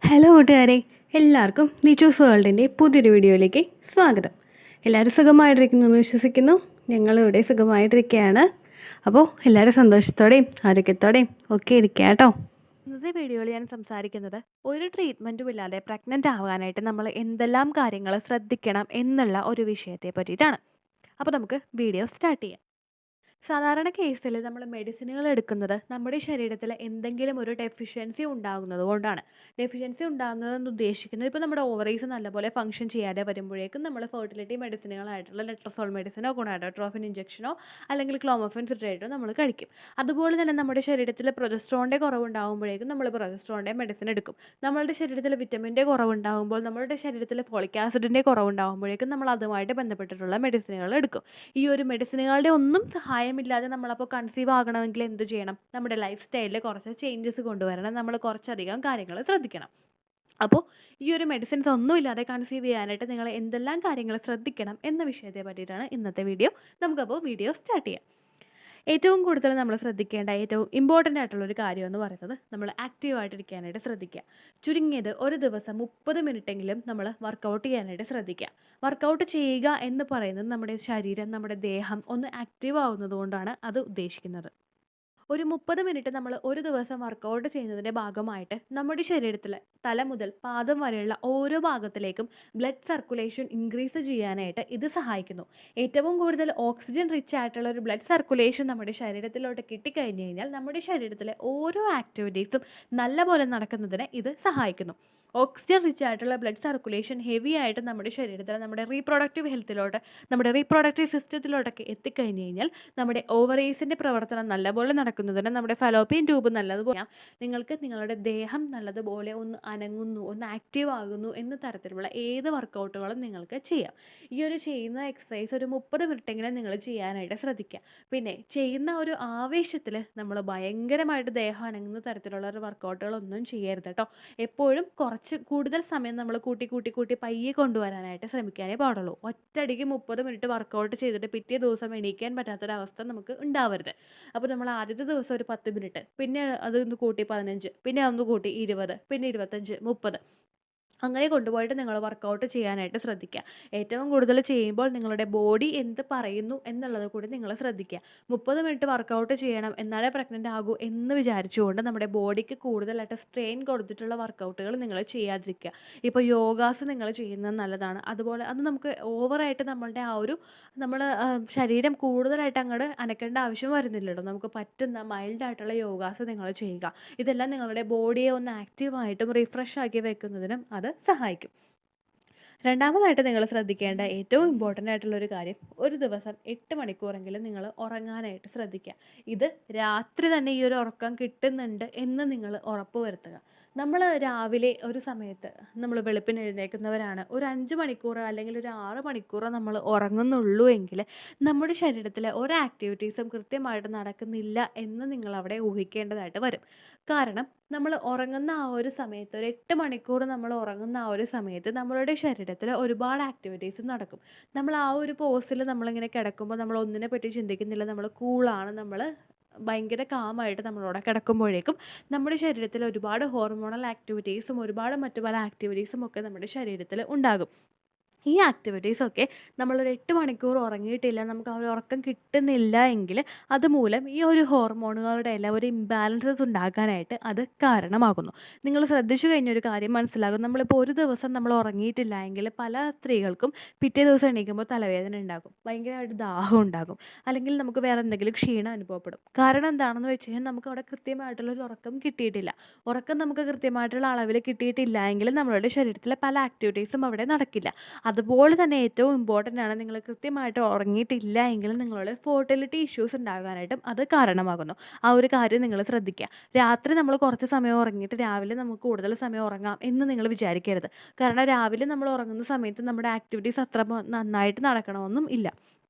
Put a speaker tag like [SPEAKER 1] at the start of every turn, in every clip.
[SPEAKER 1] Hello കൂട്ടുകാരെ, എല്ലാവർക്കും നിച്ചൂസ് വേൾഡിൻ്റെ പുതിയൊരു വീഡിയോയിലേക്ക് സ്വാഗതം. എല്ലാവരും സുഖമായിട്ടിരിക്കുന്നു എന്ന് വിശ്വസിക്കുന്നു. ഞങ്ങളിവിടെ സുഖമായിട്ടിരിക്കുകയാണ്. അപ്പോൾ എല്ലാവരും സന്തോഷത്തോടെയും ആരോഗ്യത്തോടെയും ഒക്കെ ഇരിക്കുക കേട്ടോ. ഇന്നത്തെ വീഡിയോയിൽ ഞാൻ സംസാരിക്കുന്നത് ഒരു ട്രീറ്റ്മെൻറ്റും ഇല്ലാതെ പ്രഗ്നൻ്റ് ആവാനായിട്ട് നമ്മൾ എന്തെല്ലാം കാര്യങ്ങൾ ശ്രദ്ധിക്കണം എന്നുള്ള ഒരു വിഷയത്തെ പറ്റിയിട്ടാണ്. അപ്പോൾ നമുക്ക് വീഡിയോ സ്റ്റാർട്ട് ചെയ്യാം. സാധാരണ കേസിൽ നമ്മൾ മെഡിസിനുകൾ എടുക്കുന്നത് നമ്മുടെ ശരീരത്തിൽ എന്തെങ്കിലും ഒരു ഡെഫിഷ്യൻസി ഉണ്ടാകുന്നത് കൊണ്ടാണ്. ഡെഫിഷ്യൻസി ഉണ്ടാകുന്നതെന്ന് ഉദ്ദേശിക്കുന്നത് ഇപ്പോൾ നമ്മുടെ ഓവറീസ് നല്ലപോലെ ഫംഗ്ഷൻ ചെയ്യാതെ വരുമ്പോഴേക്കും നമ്മൾ ഫെർട്ടിലിറ്റി മെഡിസിനുകളായിട്ടുള്ള ലെട്രസോൾ മെഡിസിനോ ഗുണാഡോട്രോഫിൻ ഇഞ്ചക്ഷനോ അല്ലെങ്കിൽ ക്ലോമഫിൻ സിട്രേറ്റോ നമ്മൾ കഴിക്കും. അതുപോലെ തന്നെ നമ്മുടെ ശരീരത്തിൽ പ്രൊജസ്ട്രോണിൻ്റെ കുറവുണ്ടാകുമ്പോഴേക്കും നമ്മൾ പ്രൊജസ്ട്രോണിൻ്റെ മെഡിസിൻ എടുക്കും. നമ്മളുടെ ശരീരത്തിൽ വിറ്റമിൻ്റെ കുറവുണ്ടാകുമ്പോൾ നമ്മളുടെ ശരീരത്തിൽ ഫോളിക് ആസിഡിൻ്റെ കുറവുണ്ടാകുമ്പോഴേക്കും നമ്മൾ അതുമായിട്ട് ബന്ധപ്പെട്ടിട്ടുള്ള മെഡിസിനുകൾ എടുക്കും. ഈ ഒരു മെഡിസിനുകളുടെ ഒന്നും സഹായമില്ലാതെ നമ്മളപ്പോൾ കൺസീവ് ആകണമെങ്കിൽ എന്ത് ചെയ്യണം? നമ്മുടെ ലൈഫ് സ്റ്റൈലിൽ കുറച്ച് ചേഞ്ചസ് കൊണ്ടുവരണം. നമ്മൾ കുറച്ചധികം കാര്യങ്ങൾ ശ്രദ്ധിക്കണം. അപ്പോൾ ഈ ഒരു മെഡിസിൻസ് ഒന്നുമില്ലാതെ കൺസീവ് ചെയ്യാനായിട്ട് നിങ്ങൾ എന്തെല്ലാം കാര്യങ്ങൾ ശ്രദ്ധിക്കണം എന്ന വിഷയത്തെ പറ്റിയിട്ടാണ് ഇന്നത്തെ വീഡിയോ. നമുക്കപ്പോൾ വീഡിയോ സ്റ്റാർട്ട് ചെയ്യാം. ഏറ്റവും കൂടുതൽ നമ്മൾ ശ്രദ്ധിക്കേണ്ട ഏറ്റവും ഇമ്പോർട്ടൻ്റ് ആയിട്ടുള്ളൊരു കാര്യം എന്ന് പറയുന്നത് നമ്മൾ ആക്റ്റീവായിട്ടിരിക്കാനായിട്ട് ശ്രദ്ധിക്കുക. ചുരുങ്ങിയത് ഒരു ദിവസം 30 മിനിറ്റെങ്കിലും നമ്മൾ വർക്കൗട്ട് ചെയ്യാനായിട്ട് ശ്രദ്ധിക്കുക. വർക്കൗട്ട് ചെയ്യുക എന്ന് പറയുന്നത് നമ്മുടെ ശരീരം, നമ്മുടെ ദേഹം ഒന്ന് ആക്റ്റീവ് ആവുന്നത് കൊണ്ടാണ് അത് ഉദ്ദേശിക്കുന്നത്. ഒരു 30 മിനിറ്റ് നമ്മൾ ഒരു ദിവസം വർക്കൗട്ട് ചെയ്യുന്നതിൻ്റെ ഭാഗമായിട്ട് നമ്മുടെ ശരീരത്തിൽ തല മുതൽ പാദം വരെയുള്ള ഓരോ ഭാഗത്തിലേക്കും ബ്ലഡ് സർക്കുലേഷൻ ഇൻക്രീസ് ചെയ്യാനായിട്ട് ഇത് സഹായിക്കുന്നു. ഏറ്റവും കൂടുതൽ ഓക്സിജൻ റിച്ച് ആയിട്ടുള്ള ഒരു ബ്ലഡ് സർക്കുലേഷൻ നമ്മുടെ ശരീരത്തിലോട്ട് കിട്ടിക്കഴിഞ്ഞ് കഴിഞ്ഞാൽ നമ്മുടെ ശരീരത്തിലെ ഓരോ ആക്ടിവിറ്റീസും നല്ലപോലെ നടക്കുന്നതിന് ഇത് സഹായിക്കുന്നു. ഓക്സിജൻ റിച്ച് ആയിട്ടുള്ള ബ്ലഡ് സർക്കുലേഷൻ ഹെവി ആയിട്ട് നമ്മുടെ ശരീരത്തിൽ നമ്മുടെ റീപ്രൊഡക്റ്റീവ് ഹെൽത്തിലോട്ട്, നമ്മുടെ റീപ്രൊഡക്റ്റീവ് സിസ്റ്റത്തിലോട്ടൊക്കെ എത്തിക്കഴിഞ്ഞ് കഴിഞ്ഞാൽ നമ്മുടെ ഓവറീസിൻ്റെ പ്രവർത്തനം നല്ലപോലെ നടക്കുന്നതിന്, നമ്മുടെ ഫലോപ്പിയൻ ട്യൂബ് നല്ലതുപോലെ നിങ്ങൾക്ക് നിങ്ങളുടെ ദേഹം നല്ലതുപോലെ ഒന്ന് അനങ്ങുന്നു, ഒന്ന് ആക്റ്റീവ് ആകുന്നു എന്ന തരത്തിലുള്ള ഏത് വർക്കൗട്ടുകളും നിങ്ങൾക്ക് ചെയ്യാം. ഈ ഒരു ചെയ്യുന്ന എക്സസൈസ് ഒരു 30 മിനിറ്റെങ്കിലും നിങ്ങൾ ചെയ്യാനായിട്ട് ശ്രദ്ധിക്കുക. പിന്നെ ചെയ്യുന്ന ഒരു ആവേശത്തിൽ നമ്മൾ ഭയങ്കരമായിട്ട് ദേഹം അനങ്ങുന്ന തരത്തിലുള്ള ഒരു വർക്കൗട്ടുകളൊന്നും ചെയ്യരുത് കേട്ടോ. എപ്പോഴും കുറച്ച് കൂടുതൽ സമയം നമ്മൾ കൂട്ടി പയ്യെ കൊണ്ടുവരാനായിട്ട് ശ്രമിക്കാനേ പാടുള്ളൂ. ഒറ്റയടിക്ക് 30 മിനിറ്റ് വർക്കൗട്ട് ചെയ്തിട്ട് പിറ്റേ ദിവസം എണീക്കാൻ പറ്റാത്തൊരവസ്ഥ നമുക്ക് ഉണ്ടാവരുത്. അപ്പോൾ നമ്മൾ ആദ്യത്തെ ദിവസം ഒരു 10 മിനിറ്റ്, പിന്നെ അതൊന്ന് കൂട്ടി 15, പിന്നെ ഒന്ന് കൂട്ടി 20, പിന്നെ 25, 30 അങ്ങനെ കൊണ്ടുപോയിട്ട് നിങ്ങൾ വർക്കൗട്ട് ചെയ്യാനായിട്ട് ശ്രദ്ധിക്കുക. ഏറ്റവും കൂടുതൽ ചെയ്യുമ്പോൾ നിങ്ങളുടെ ബോഡി എന്ത് പറയുന്നു എന്നുള്ളത് കൂടി നിങ്ങൾ ശ്രദ്ധിക്കുക. 30 മിനിറ്റ് വർക്കൗട്ട് ചെയ്യണം എന്നാലേ പ്രഗ്നൻ്റ് ആകൂ എന്ന് വിചാരിച്ചുകൊണ്ട് നമ്മുടെ ബോഡിക്ക് കൂടുതലായിട്ട് സ്ട്രെയിൻ കൊടുത്തിട്ടുള്ള വർക്കൗട്ടുകൾ നിങ്ങൾ ചെയ്യാതിരിക്കുക. ഇപ്പോൾ യോഗാസ് നിങ്ങൾ ചെയ്യുന്നത് നല്ലതാണ്. അതുപോലെ അത് നമുക്ക് ഓവറായിട്ട് നമ്മളുടെ നമ്മൾ ശരീരം കൂടുതലായിട്ട് അങ്ങോട്ട് അനക്കേണ്ട ആവശ്യം വരുന്നില്ലല്ലോ. നമുക്ക് പറ്റുന്ന മൈൽഡായിട്ടുള്ള യോഗാസ് നിങ്ങൾ ചെയ്യുക. ഇതെല്ലാം നിങ്ങളുടെ ബോഡിയെ ഒന്ന് ആക്റ്റീവായിട്ടും റിഫ്രഷ് ആക്കി വെക്കുന്നതിനും അത് സഹായിക്കും. രണ്ടാമതായിട്ട് നിങ്ങൾ ശ്രദ്ധിക്കേണ്ട ഏറ്റവും ഇമ്പോർട്ടൻ്റ് ആയിട്ടുള്ളൊരു കാര്യം, ഒരു ദിവസം 8 മണിക്കൂറെങ്കിലും നിങ്ങൾ ഉറങ്ങാനായിട്ട് ശ്രദ്ധിക്കുക. ഇത് രാത്രി തന്നെ ഈ ഒരു ഉറക്കം കിട്ടുന്നുണ്ട് എന്ന് നിങ്ങൾ ഉറപ്പ് വരുത്തുക. നമ്മൾ രാവിലെ ഒരു സമയത്ത് നമ്മൾ വെളുപ്പിന് എഴുന്നേൽക്കുന്നവരാണ്. ഒരു 5 മണിക്കൂർ അല്ലെങ്കിൽ ഒരു 6 മണിക്കൂർ നമ്മൾ ഉറങ്ങുന്നുള്ളൂ എങ്കിൽ നമ്മുടെ ശരീരത്തിലെ ഒരു ആക്ടിവിറ്റീസും കൃത്യമായിട്ട് നടക്കുന്നില്ല എന്ന് നിങ്ങളവിടെ ഊഹിക്കേണ്ടതായിട്ട് വരും. കാരണം നമ്മൾ ഉറങ്ങുന്ന ആ ഒരു സമയത്ത്, ഒരു 8 മണിക്കൂർ നമ്മൾ ഉറങ്ങുന്ന ആ ഒരു സമയത്ത് നമ്മളുടെ ശരീരത്തിൽ ഒരുപാട് ആക്ടിവിറ്റീസ് നടക്കും. നമ്മൾ ആ ഒരു പോസിൽ നമ്മളിങ്ങനെ കിടക്കുമ്പോൾ നമ്മൾ ഒന്നിനെ പറ്റി ചിന്തിക്കുന്നില്ല, നമ്മൾ കൂളാണ്, നമ്മൾ ഭയങ്കര കാമായിട്ട് നമ്മളവിടെ കിടക്കുമ്പോഴേക്കും നമ്മുടെ ശരീരത്തിൽ ഒരുപാട് ഹോർമോണൽ ആക്ടിവിറ്റീസും ഒരുപാട് മറ്റു പല ആക്ടിവിറ്റീസും ഒക്കെ നമ്മുടെ ശരീരത്തിൽ ഉണ്ടാകും. ഈ ആക്ടിവിറ്റീസൊക്കെ നമ്മളൊരു 8 മണിക്കൂർ ഉറങ്ങിയിട്ടില്ല, നമുക്ക് ആ ഒരു ഉറക്കം കിട്ടുന്നില്ല എങ്കിൽ അതുമൂലം ഈ ഒരു ഹോർമോണുകളുടെ എല്ലാം ഒരു ഇംബാലൻസസ് ഉണ്ടാക്കാനായിട്ട് അത് കാരണമാകുന്നു. നിങ്ങൾ ശ്രദ്ധിച്ചു കഴിഞ്ഞൊരു കാര്യം മനസ്സിലാകും. നമ്മളിപ്പോൾ ഒരു ദിവസം നമ്മൾ ഉറങ്ങിയിട്ടില്ല എങ്കിൽ പല സ്ത്രീകൾക്കും പിറ്റേ ദിവസം എണീക്കുമ്പോൾ തലവേദന ഉണ്ടാകും, ഭയങ്കരമായിട്ട് ദാഹം ഉണ്ടാകും, അല്ലെങ്കിൽ നമുക്ക് വേറെ എന്തെങ്കിലും ക്ഷീണം അനുഭവപ്പെടും. കാരണം എന്താണെന്ന് വെച്ച് കഴിഞ്ഞാൽ നമുക്ക് അവിടെ കൃത്യമായിട്ടുള്ളൊരു ഉറക്കം കിട്ടിയിട്ടില്ല. ഉറക്കം നമുക്ക് കൃത്യമായിട്ടുള്ള അളവിൽ കിട്ടിയിട്ടില്ല എങ്കിൽ നമ്മളുടെ ശരീരത്തിലെ പല ആക്ടിവിറ്റീസും അവിടെ നടക്കില്ല. അതുപോലെ തന്നെ ഏറ്റവും ഇമ്പോർട്ടൻ്റ് ആണ്, നിങ്ങൾ കൃത്യമായിട്ട് ഉറങ്ങിയിട്ടില്ല എങ്കിൽ നിങ്ങളുടെ ഫെർട്ടിലിറ്റി ഇഷ്യൂസ് ഉണ്ടാകാനായിട്ടും അത് കാരണമാകുന്നു. ആ ഒരു കാര്യം നിങ്ങൾ ശ്രദ്ധിക്കുക. രാത്രി നമ്മൾ കുറച്ച് സമയം ഉറങ്ങിയിട്ട് രാവിലെ നമുക്ക് കൂടുതൽ സമയം ഉറങ്ങാം എന്ന് നിങ്ങൾ വിചാരിക്കരുത്. കാരണം രാവിലെ നമ്മൾ ഉറങ്ങുന്ന സമയത്ത് നമ്മുടെ ആക്ടിവിറ്റീസ് അത്ര നന്നായിട്ട് നടക്കണമെന്നും ഇല്ല.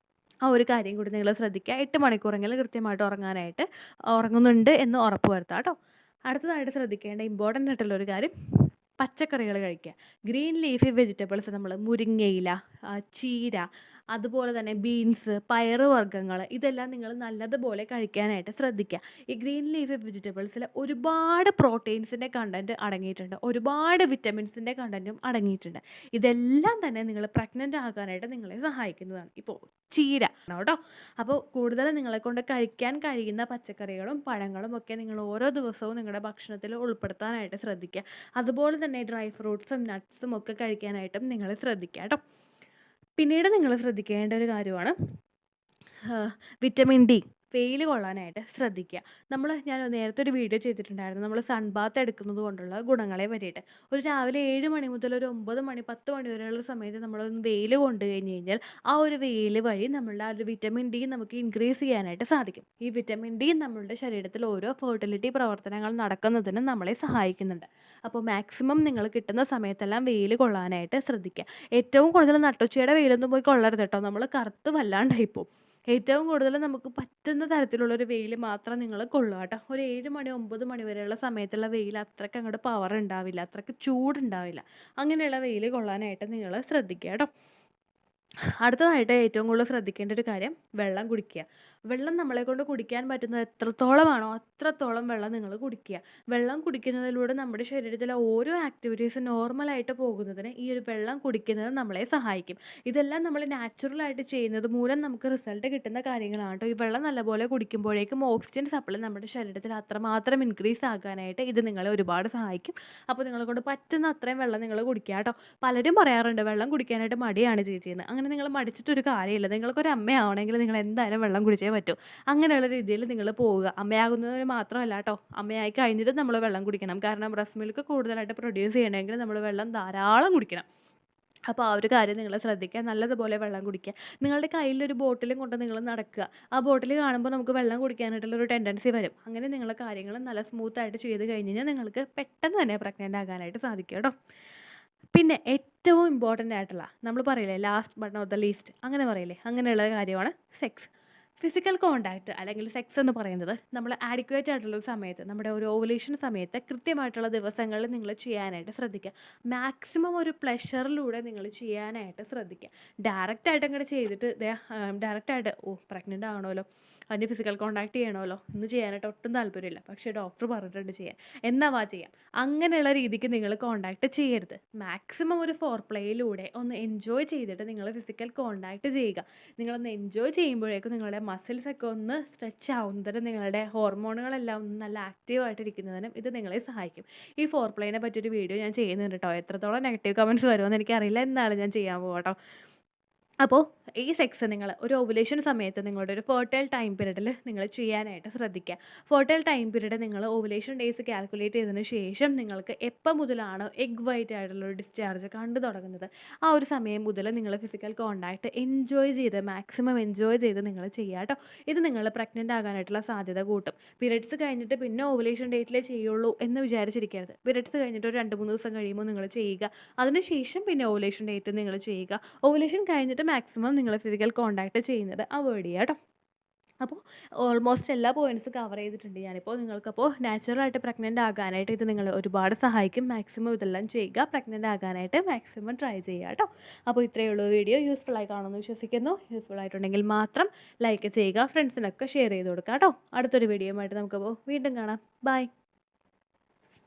[SPEAKER 1] ആ ഒരു കാര്യം കൂടി നിങ്ങൾ ശ്രദ്ധിക്കുക. 8 മണിക്കൂറെങ്കിലും കൃത്യമായിട്ട് ഉറങ്ങുന്നുണ്ട് എന്ന് ഉറപ്പ് വരുത്താം കേട്ടോ. അടുത്തതായിട്ട് ശ്രദ്ധിക്കേണ്ട ഇമ്പോർട്ടൻ്റ് ആയിട്ടുള്ളൊരു കാര്യം, പച്ചക്കറികൾ കഴിക്കുക. ഗ്രീൻ ലീഫി വെജിറ്റബിൾസ് നമ്മൾ മുരിങ്ങയില, ചീര, അതുപോലെ തന്നെ ബീൻസ്, പയറ് വർഗ്ഗങ്ങൾ ഇതെല്ലാം നിങ്ങൾ നല്ലതുപോലെ കഴിക്കാനായിട്ട് ശ്രദ്ധിക്കുക. ഈ ഗ്രീൻ ലീഫി വെജിറ്റബിൾസിൽ ഒരുപാട് പ്രോട്ടീൻസിൻ്റെ കണ്ടൻറ്റ് അടങ്ങിയിട്ടുണ്ട്, ഒരുപാട് വിറ്റമിൻസിൻ്റെ കണ്ടൻറ്റും അടങ്ങിയിട്ടുണ്ട്. ഇതെല്ലാം തന്നെ നിങ്ങൾ പ്രഗ്നൻ്റ് ആകാനായിട്ട് നിങ്ങളെ സഹായിക്കുന്നതാണ്. ഇപ്പോൾ ചീര കേട്ടോ. അപ്പോൾ കൂടുതൽ നിങ്ങളെ കൊണ്ട് കഴിക്കാൻ കഴിയുന്ന പച്ചക്കറികളും പഴങ്ങളും ഒക്കെ നിങ്ങൾ ഓരോ ദിവസവും നിങ്ങളുടെ ഭക്ഷണത്തിൽ ഉൾപ്പെടുത്താനായിട്ട് ശ്രദ്ധിക്കുക. അതുപോലെ തന്നെ ഡ്രൈ ഫ്രൂട്ട്സും നട്ട്സും ഒക്കെ കഴിക്കാനായിട്ടും നിങ്ങൾ ശ്രദ്ധിക്കുക കേട്ടോ. പിന്നീട് നിങ്ങൾ ശ്രദ്ധിക്കേണ്ട ഒരു കാര്യമാണ് വിറ്റമിൻ ഡി. വെയിൽ കൊള്ളാനായിട്ട് ശ്രദ്ധിക്കുക. ഞാൻ നേരത്തെ ഒരു വീഡിയോ ചെയ്തിട്ടുണ്ടായിരുന്നു, നമ്മൾ സൺബാത്ത് എടുക്കുന്നത് കൊണ്ടുള്ള ഗുണങ്ങളെ പറ്റിയിട്ട്. ഒരു രാവിലെ 7 മണി മുതൽ ഒരു 9 മണി 10 മണി വരെയുള്ള സമയത്ത് നമ്മളൊന്ന് വെയിൽ കൊണ്ടു കഴിഞ്ഞ് കഴിഞ്ഞാൽ ആ ഒരു വെയിൽ വഴി നമ്മളുടെ ആ ഒരു വിറ്റമിൻ ഡി നമുക്ക് ഇൻക്രീസ് ചെയ്യാനായിട്ട് സാധിക്കും. ഈ വിറ്റമിൻ ഡി നമ്മളുടെ ശരീരത്തിൽ ഓരോ ഫെർട്ടിലിറ്റി പ്രവർത്തനങ്ങൾ നടക്കുന്നതിന് നമ്മളെ സഹായിക്കുന്നുണ്ട്. അപ്പോൾ മാക്സിമം നിങ്ങൾ കിട്ടുന്ന സമയത്തെല്ലാം വെയിൽ കൊള്ളാനായിട്ട് ശ്രദ്ധിക്കുക. ഏറ്റവും കൂടുതൽ നട്ടുച്ചയുടെ വെയിലൊന്നും പോയി കൊള്ളരുത് കേട്ടോ, നമ്മൾ കറുത്ത് വല്ലാണ്ടായിപ്പോവും. ഏറ്റവും കൂടുതൽ നമുക്ക് പറ്റുന്ന തരത്തിലുള്ളൊരു വെയിൽ മാത്രം നിങ്ങൾ കൊള്ളുക കേട്ടോ. ഒരു 7 മണി 9 മണി വരെയുള്ള സമയത്തുള്ള വെയിൽ അത്രയ്ക്ക് അങ്ങോട്ട് പവർ ഉണ്ടാവില്ല, അത്രയ്ക്ക് ചൂടുണ്ടാവില്ല. അങ്ങനെയുള്ള വെയിൽ കൊള്ളാനായിട്ട് നിങ്ങൾ ശ്രദ്ധിക്കുക കേട്ടോ. അടുത്തതായിട്ട് ഏറ്റവും കൂടുതൽ ശ്രദ്ധിക്കേണ്ട ഒരു കാര്യം വെള്ളം കുടിക്കുക. വെള്ളം നമ്മളെ കൊണ്ട് കുടിക്കാൻ പറ്റുന്നത് എത്രത്തോളമാണോ അത്രത്തോളം വെള്ളം നിങ്ങൾ കുടിക്കുക. വെള്ളം കുടിക്കുന്നതിലൂടെ നമ്മുടെ ശരീരത്തിലെ ഓരോ ആക്ടിവിറ്റീസ് നോർമലായിട്ട് പോകുന്നതിന് ഈ ഒരു വെള്ളം കുടിക്കുന്നത് നമ്മളെ സഹായിക്കും. ഇതെല്ലാം നമ്മൾ നാച്ചുറലായിട്ട് ചെയ്യുന്നത് മൂലം നമുക്ക് റിസൾട്ട് കിട്ടുന്ന കാര്യങ്ങളാണ് കേട്ടോ. ഈ വെള്ളം നല്ലപോലെ കുടിക്കുമ്പോഴേക്കും ഓക്സിജൻ സപ്ലൈ നമ്മുടെ ശരീരത്തിൽ അത്രമാത്രം ഇൻക്രീസ് ആകാനായിട്ട് ഇത് നിങ്ങളെ ഒരുപാട് സഹായിക്കും. അപ്പോൾ നിങ്ങളെ കൊണ്ട് പറ്റുന്ന അത്രയും വെള്ളം നിങ്ങൾ കുടിക്കുക കേട്ടോ. പലരും പറയാറുണ്ട് വെള്ളം കുടിക്കാനായിട്ട് മടിയാണ് ചേച്ചിയെന്ന്. അങ്ങനെ നിങ്ങൾ മടിച്ചിട്ടൊരു കാര്യമില്ല. നിങ്ങൾക്കൊരു അമ്മയാവണമെങ്കിൽ നിങ്ങൾ എന്തായാലും വെള്ളം കുടിച്ചേ പറ്റൂ. അങ്ങനെയുള്ള രീതിയിൽ നിങ്ങൾ പോവുക. അമ്മയാകുന്നതിന് മാത്രമല്ല കേട്ടോ, അമ്മയായി കഴിഞ്ഞിട്ട് നമ്മൾ വെള്ളം കുടിക്കണം. കാരണം ബ്രസ്റ്റ് മിൽക്ക് കൂടുതലായിട്ട് പ്രൊഡ്യൂസ് ചെയ്യണമെങ്കിൽ നമ്മൾ വെള്ളം ധാരാളം കുടിക്കണം. അപ്പോൾ ആ ഒരു കാര്യം നിങ്ങൾ ശ്രദ്ധിക്കുക. നല്ലതുപോലെ വെള്ളം കുടിക്കുക. നിങ്ങളുടെ കയ്യിലൊരു ബോട്ടിലും കൊണ്ട് നിങ്ങൾ നടക്കുക. ആ ബോട്ടിൽ കാണുമ്പോൾ നമുക്ക് വെള്ളം കുടിക്കാനായിട്ടുള്ളൊരു ടെൻഡൻസി വരും. അങ്ങനെ നിങ്ങളുടെ കാര്യങ്ങൾ നല്ല സ്മൂത്തായിട്ട് ചെയ്ത് കഴിഞ്ഞ് കഴിഞ്ഞാൽ നിങ്ങൾക്ക് പെട്ടെന്ന് തന്നെ പ്രഗ്നൻ്റ് ആകാനായിട്ട് സാധിക്കും കേട്ടോ. പിന്നെ ഏറ്റവും ഇമ്പോർട്ടൻ്റ് ആയിട്ടുള്ള നമ്മൾ പറയില്ലേ last but not the least, അങ്ങനെ പറയില്ലേ, അങ്ങനെയുള്ള കാര്യമാണ് സെക്സ്. ഫിസിക്കൽ കോണ്ടാക്റ്റ് അല്ലെങ്കിൽ സെക്സ് എന്ന് പറയുന്നത് നമ്മൾ ആഡിക്വേറ്റ് ആയിട്ടുള്ള സമയത്ത്, നമ്മുടെ ഒരു ഓവുലേഷൻ സമയത്ത് കൃത്യമായിട്ടുള്ള ദിവസങ്ങളിൽ നിങ്ങൾ ചെയ്യാനായിട്ട് ശ്രദ്ധിക്കുക. മാക്സിമം ഒരു പ്ലഷറിലൂടെ നിങ്ങൾ ചെയ്യാനായിട്ട് ശ്രദ്ധിക്കുക. ഡയറക്റ്റായിട്ട് അങ്ങോട്ട് ചെയ്തിട്ട് ഡയറക്റ്റായിട്ട് പ്രഗ്നൻ്റ് ആകണമല്ലോ, അതിന് ഫിസിക്കൽ കോണ്ടാക്ട് ചെയ്യണമല്ലോ, ഇന്ന് ചെയ്യാനായിട്ട് ഒട്ടും താല്പര്യമില്ല, പക്ഷേ ഡോക്ടർ പറഞ്ഞിട്ടുണ്ട് ചെയ്യാൻ, എന്നാവാ ചെയ്യാം, അങ്ങനെയുള്ള രീതിക്ക് നിങ്ങൾ കോണ്ടാക്ട് ചെയ്യരുത്. മാക്സിമം ഒരു ഫോർ പ്ലേയിലൂടെ ഒന്ന് എൻജോയ് ചെയ്തിട്ട് നിങ്ങൾ ഫിസിക്കൽ കോണ്ടാക്ട് ചെയ്യുക. നിങ്ങളൊന്ന് എൻജോയ് ചെയ്യുമ്പോഴേക്കും നിങ്ങളുടെ മസിൽസൊക്കെ ഒന്ന് സ്ട്രെച്ച് ആവുന്നതിനും നിങ്ങളുടെ ഹോർമോണുകളെല്ലാം ഒന്ന് നല്ല ആക്റ്റീവായിട്ടിരിക്കുന്നതിനും ഇത് നിങ്ങളെ സഹായിക്കും. ഈ ഫോർ പ്ലേനെ പറ്റിയൊരു വീഡിയോ ഞാൻ ചെയ്യുന്നുണ്ട് കേട്ടോ. എത്രത്തോളം നെഗറ്റീവ് കമൻറ്റ്സ് വരുമെന്ന് എനിക്കറിയില്ല, എന്നാലും ഞാൻ ചെയ്യാൻ പോകാം കേട്ടോ. അപ്പോൾ ഈ സെക്സ് നിങ്ങൾ ഒരു ഓവുലേഷൻ സമയത്ത് നിങ്ങളുടെ ഒരു ഫെർട്ടൈൽ ടൈം പീരീഡിൽ നിങ്ങൾ ചെയ്യാനായിട്ട് ശ്രദ്ധിക്കുക. ഫെർട്ടൈൽ ടൈം പീരീഡ് നിങ്ങൾ ഓവുലേഷൻ ഡേയ്സ് കാൽക്കുലേറ്റ് ചെയ്തതിന് ശേഷം നിങ്ങൾക്ക് എപ്പോൾ മുതലാണോ എഗ് വൈറ്റ് ആയിട്ടുള്ള ഒരു ഡിസ്ചാർജ് കണ്ടു തുടങ്ങുന്നത് ആ ഒരു സമയം മുതൽ നിങ്ങൾ ഫിസിക്കൽ കോണ്ടാക്ട് എൻജോയ് ചെയ്ത് മാക്സിമം എൻജോയ് ചെയ്ത് നിങ്ങൾ ചെയ്യുക കേട്ടോ. ഇത് നിങ്ങൾ പ്രഗ്നൻ്റ് ആകാനായിട്ടുള്ള സാധ്യത കൂട്ടും. പീരിയഡ്സ് കഴിഞ്ഞിട്ട് പിന്നെ ഓവുലേഷൻ ഡേറ്റിലേ ചെയ്യുള്ളൂ എന്ന് വിചാരിച്ചിരിക്കരുത്. പീരിയഡ്സ് കഴിഞ്ഞിട്ട് ഒരു 2-3 ദിവസം കഴിയുമ്പോൾ നിങ്ങൾ ചെയ്യുക. അതിനുശേഷം പിന്നെ ഓവുലേഷൻ ഡേറ്റ് നിങ്ങൾ ചെയ്യുക. ഓവുലേഷൻ കഴിഞ്ഞിട്ട് മാക്സിമം നിങ്ങൾ ഫിസിക്കൽ കോണ്ടാക്ട് ചെയ്യുന്നത് അവോയ്ഡ് ചെയ്യുക കേട്ടോ. അപ്പോൾ ഓൾമോസ്റ്റ് എല്ലാ പോയിൻറ്റ്സും കവർ ചെയ്തിട്ടുണ്ട് ഞാനിപ്പോൾ. നിങ്ങൾക്കപ്പോൾ നാച്ചുറലായിട്ട് പ്രഗ്നൻ്റ് ആകാനായിട്ട് ഇത് നിങ്ങൾ ഒരുപാട് സഹായിക്കും. മാക്സിമം ഇതെല്ലാം ചെയ്യുക. പ്രഗ്നൻ്റ് ആകാനായിട്ട് മാക്സിമം ട്രൈ ചെയ്യുക കേട്ടോ. അപ്പോൾ ഇത്രയേ ഉള്ളൂ വീഡിയോ. യൂസ്ഫുൾ ആയി കാണുമെന്ന് വിശ്വസിക്കുന്നു. യൂസ്ഫുൾ ആയിട്ടുണ്ടെങ്കിൽ മാത്രം ലൈക്ക് ചെയ്യുക, ഫ്രണ്ട്സിനൊക്കെ ഷെയർ ചെയ്ത് കൊടുക്കുക കേട്ടോ. അടുത്തൊരു വീഡിയോയുമായിട്ട് നമുക്കപ്പോൾ വീണ്ടും കാണാം. ബൈ.